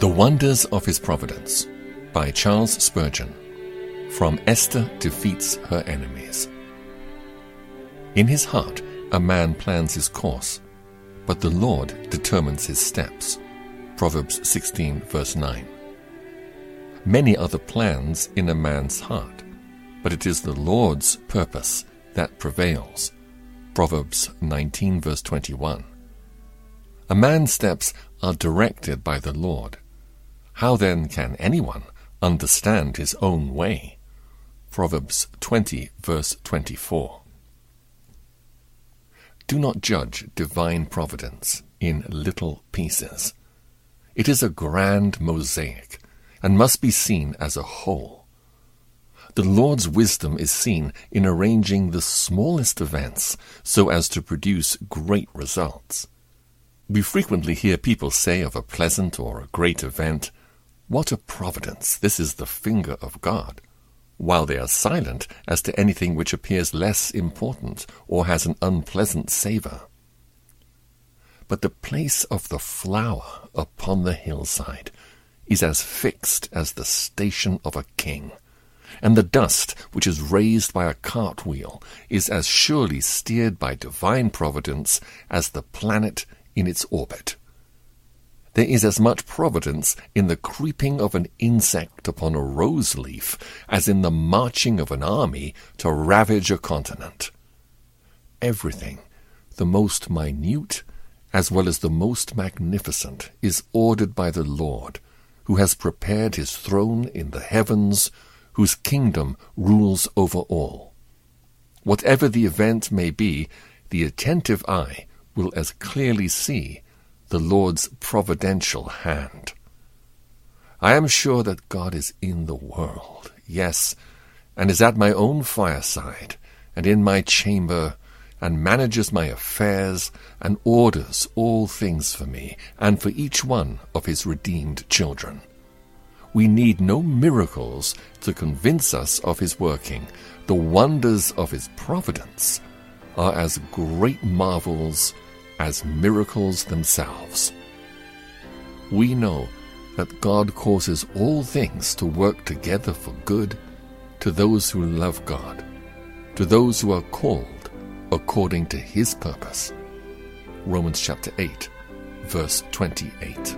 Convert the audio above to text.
The Wonders of His Providence by Charles Spurgeon. From Esther Defeats Her Enemies. In his heart a man plans his course, but the Lord determines his steps. Proverbs 16 verse 9. Many are the plans in a man's heart, but it is the Lord's purpose that prevails. Proverbs 19 verse 21. A man's steps are directed by the Lord. How then can anyone understand his own way? Proverbs 20 verse 24. Do not judge divine providence in little pieces. It is a grand mosaic and must be seen as a whole. The Lord's wisdom is seen in arranging the smallest events so as to produce great results. We frequently hear people say of a pleasant or a great event, "What a providence, this is the finger of God," while they are silent as to anything which appears less important or has an unpleasant savor. But the place of the flower upon the hillside is as fixed as the station of a king, and the dust which is raised by a cartwheel is as surely steered by divine providence as the planet in its orbit. There is as much providence in the creeping of an insect upon a rose leaf as in the marching of an army to ravage a continent. Everything, the most minute as well as the most magnificent, is ordered by the Lord, who has prepared his throne in the heavens, whose kingdom rules over all. Whatever the event may be, the attentive eye will as clearly see the Lord's providential hand. I am sure that God is in the world, yes, and is at my own fireside, and in my chamber, and manages my affairs, and orders all things for me, and for each one of his redeemed children. We need no miracles to convince us of his working. The wonders of his providence are as great marvels as miracles themselves. We know that God causes all things to work together for good to those who love God, to those who are called according to his purpose. Romans chapter 8, verse 28.